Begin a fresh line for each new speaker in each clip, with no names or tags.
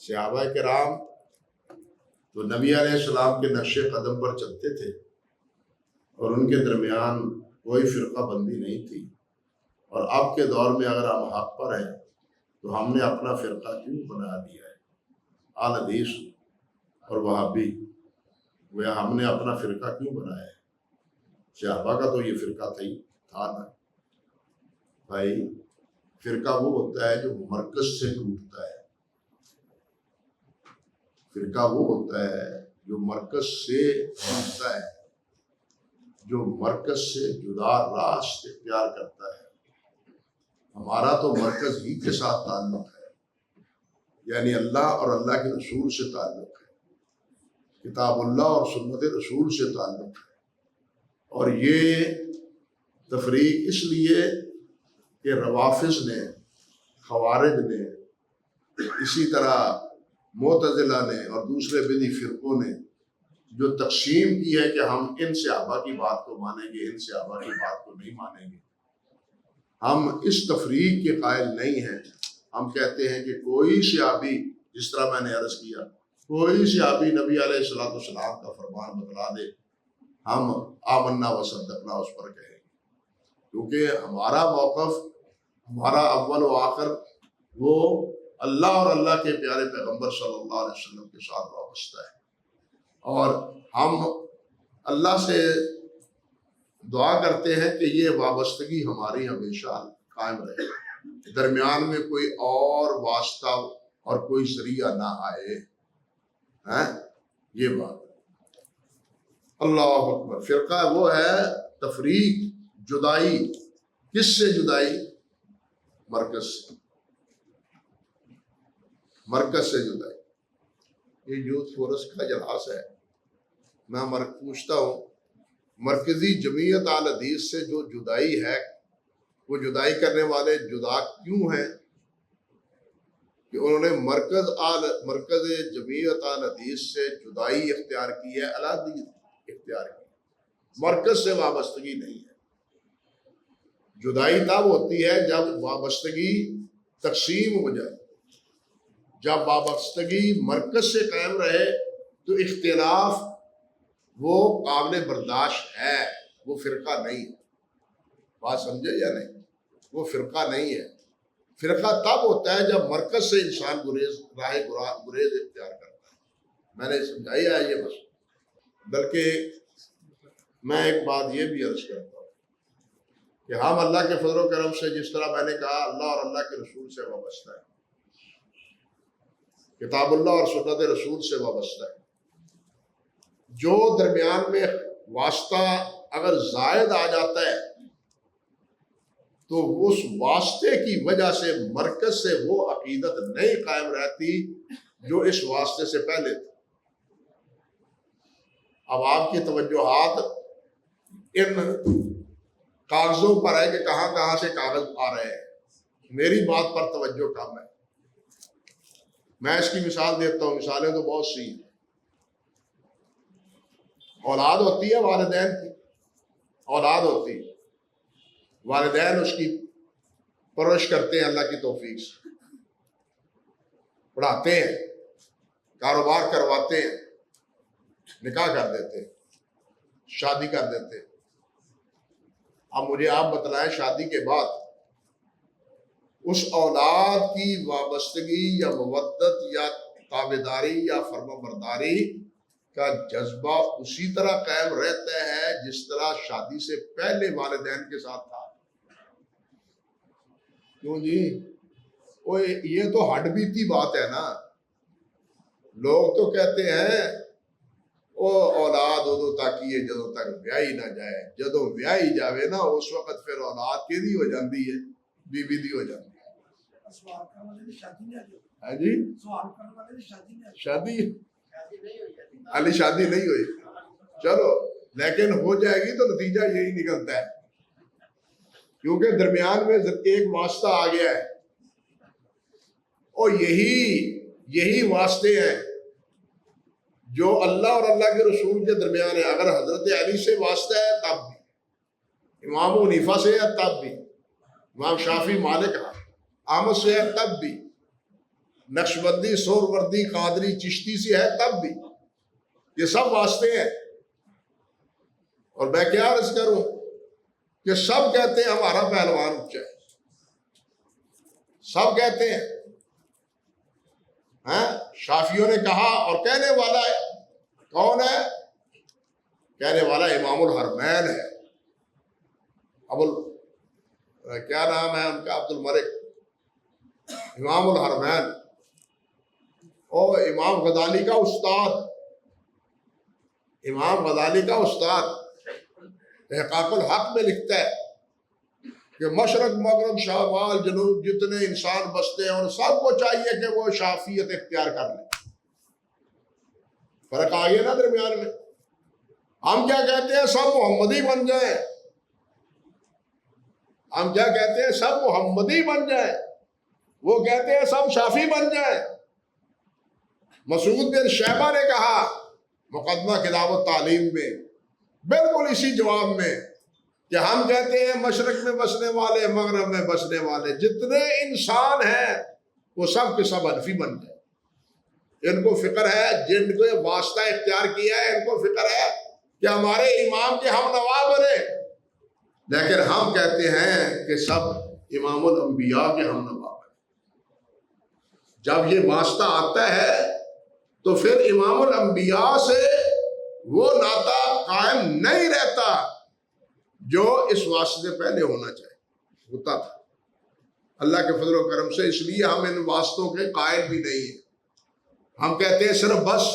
صحابہ کرام تو نبی علیہ السلام کے نقش قدم پر چلتے تھے اور ان کے درمیان کوئی فرقہ بندی نہیں تھی، اور اب کے دور میں اگر ہم حق پر ہیں تو ہم نے اپنا فرقہ کیوں بنا دیا ہے؟ اہل حدیث اور وہابی، وہ ہم نے اپنا فرقہ کیوں بنایا ہے؟ صحابہ کا تو یہ فرقہ تھا نا بھائی۔ فرقہ وہ ہوتا ہے جو مرکز سے ٹوٹتا ہے، فرقہ وہ ہوتا ہے جو مرکز سے ٹوٹتا ہے، جو مرکز سے جدا راست اختیار کرتا ہے۔ ہمارا تو مرکز ہی کے ساتھ تعلق ہے، یعنی اللہ اور اللہ کے رسول سے تعلق ہے، کتاب اللہ اور سنت رسول سے تعلق ہے۔ اور یہ تفریق اس لیے کہ روافض نے، خوارج نے، اسی طرح معتزلہ نے اور دوسرے بدعی فرقوں نے جو تقسیم کی ہے کہ ہم ان صحابہ کی بات کو مانیں گے، ان صحابہ کی بات کو نہیں مانیں گے، ہم اس تفریق کے قائل نہیں ہیں۔ ہم کہتے ہیں کہ کوئی صحابی، جس طرح میں نے عرض کیا، کوئی صحابی نبی علیہ السلام کا فرمان بتلا دے، ہم آمنا و صدقنا اس پر کہیں گے، کیونکہ ہمارا موقف، ہمارا اول و آخر وہ اللہ اور اللہ کے پیارے پیغمبر صلی اللہ علیہ وسلم کے ساتھ وابستہ ہے، اور ہم اللہ سے دعا کرتے ہیں کہ یہ وابستگی ہماری ہمیشہ قائم رہے، درمیان میں کوئی اور واسطہ اور کوئی ذریعہ نہ آئے، یہ بات۔ اللہ اکبر۔ فرقہ وہ ہے تفریق، جدائی۔ کس سے جدائی؟ مرکز سے، مرکز سے جدائی۔ یہ یوتھ فورس کا اجلاس ہے، میں پوچھتا ہوں مرکزی جمعیت اہل حدیث سے جو جدائی ہے، وہ جدائی کرنے والے جدا کیوں ہیں؟ کہ انہوں نے مرکز جمعیت اہل حدیث سے جدائی اختیار کی ہے، علیحدگی اختیار کی، مرکز سے وابستگی نہیں ہے۔ جدائی تب ہوتی ہے جب وابستگی تقسیم ہو جائے، جب وابستگی مرکز سے قائم رہے تو اختلاف وہ قابل برداشت ہے، وہ فرقہ نہیں ہے۔ بات سمجھے یا نہیں؟ وہ فرقہ نہیں ہے۔ فرقہ تب ہوتا ہے جب مرکز سے انسان راہ گریز اختیار کرتا ہے۔ میں نے سمجھایا ہے یہ بس، بلکہ میں ایک بات یہ بھی عرض کرتا ہوں کہ ہم اللہ کے فضل و کرم سے، جس طرح میں نے کہا، اللہ اور اللہ کے رسول سے وابستہ ہے، کتاب اللہ اور سنت رسول سے وابستہ ہے۔ جو درمیان میں واسطہ اگر زائد آ جاتا ہے تو اس واسطے کی وجہ سے مرکز سے وہ عقیدت نہیں قائم رہتی جو اس واسطے سے پہلے تھی۔ اب آپ کی توجہات ان کاغذوں پر ہے کہ کہاں کہاں سے کاغذ آ رہے ہیں، میری بات پر توجہ کم ہے۔ میں اس کی مثال دیتا ہوں، مثالیں تو بہت سی ہیں۔ اولاد ہوتی ہے والدین کی، اولاد ہوتی ہے، والدین اس کی پرورش کرتے ہیں اللہ کی توفیق سے، پڑھاتے ہیں، کاروبار کرواتے ہیں، نکاح کر دیتے ہیں، شادی کر دیتے ہیں۔ اب مجھے آپ بتلائیں، شادی کے بعد اس اولاد کی وابستگی یا مودت یا تابعداری یا فرمانبرداری کا جذبہ اسی طرح قائم رہتا ہے جس طرح شادی سے پہلے والدین کے ساتھ تھا؟ کیوں جی؟ یہ تو ہڈ بیتی بات ہے نا۔ لوگ تو کہتے ہیں وہ اولاد ادو تک ہی ہے جدوں تک ویاہی نہ جائے، جدوں ویاہی جاوے نا اس وقت پھر اولاد کیدی ہو جاندی ہے؟ بی بی دی ہو جاندی ہے۔ ہاں جی، شادی علی شادی نہیں ہوئی، چلو لیکن ہو جائے گی تو نتیجہ یہی نکلتا ہے، کیونکہ درمیان میں ایک واسطہ آ گیا ہے، اور یہی واسطے ہیں جو اللہ اور اللہ کے رسول کے درمیان ہے۔ اگر حضرت علی سے واسطہ ہے تب بھی، امام حنیفہ سے ہے تب بھی، امام شافعی، مالک، احمد سے ہے تب بھی، نقشبندی، سہروردی، قادری، چشتی سی ہے تب بھی، یہ سب واسطے ہیں۔ اور میں کیا عرض کروں کہ سب کہتے ہیں ہمارا پہلوان اونچا ہے، سب کہتے ہیں، ہاں شافیوں نے کہا، اور کہنے والا ہے کون ہے؟ کہنے والا امام الحرمین ہے، کیا نام ہے ان کا؟ عبد الملک، امام الحرمین، اور امام غزالی کا استاد، امام غزالی کا استاد احقاق الحق میں لکھتا ہے کہ مشرق مغرب شمال جنوب جتنے انسان بستے ہیں ان سب کو چاہیے کہ وہ شافعیت اختیار کر لیں۔ فرق آ گیا نا درمیان میں۔ ہم کیا کہتے ہیں؟ سب محمدی بن جائیں، ہم کیا کہتے ہیں؟ سب محمدی بن جائیں، وہ کہتے ہیں سب شافی بن جائیں۔ مسعود بن شیبہ نے کہا مقدمہ کتاب التعلیم میں بالکل اسی جواب میں کہ ہم کہتے ہیں مشرق میں بسنے والے، مغرب میں بسنے والے جتنے انسان ہیں وہ سب کے سب حنفی بن جائیں۔ ان کو فکر ہے، جن کو واسطہ اختیار کیا ہے ان کو فکر ہے کہ ہمارے امام کے ہم نوا بنے، لیکن ہم کہتے ہیں کہ سب امام الانبیاء کے ہم نوا بنے۔ جب یہ واسطہ آتا ہے تو پھر امام الانبیاء سے وہ ناطہ قائم نہیں رہتا جو اس واسطے سے پہلے ہونا چاہیے، ہوتا تھا۔ اللہ کے فضل و کرم سے اس لیے ہم ان واسطوں کے قائل بھی نہیں ہیں۔ ہم کہتے ہیں صرف بس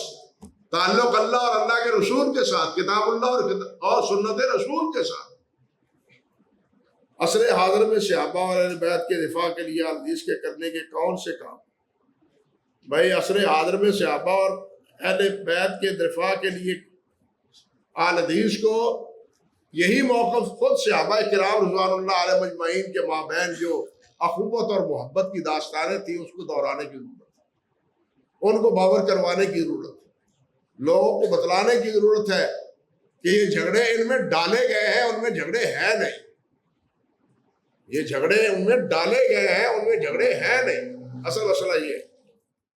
تعلق اللہ اور اللہ کے رسول کے ساتھ، کتاب اللہ اور سنت رسول کے ساتھ۔ عصر حاضر میں صحابہ اور اہل بیت کے دفاع کے لیے حدیث کے کرنے کے کون سے کام؟ بھائی عصر حاضر میں صحابہ اور اہل بیت کے دفاع کے لیے اہل حدیث کو یہی موقف خود صحابہ کرام رضوان اللہ علیہ مجمعین کے مابین جو اخوت اور محبت کی داستانیں تھیں اس کو دہرانے کی ضرورت ہے، ان کو باور کروانے کی ضرورت ہے، لوگوں کو بتلانے کی ضرورت ہے کہ یہ جھگڑے ان میں ڈالے گئے ہیں، ان میں جھگڑے ہیں نہیں، یہ جھگڑے ان میں ڈالے گئے ہیں، ان میں جھگڑے ہیں نہیں، اصل مسئلہ یہ ہے۔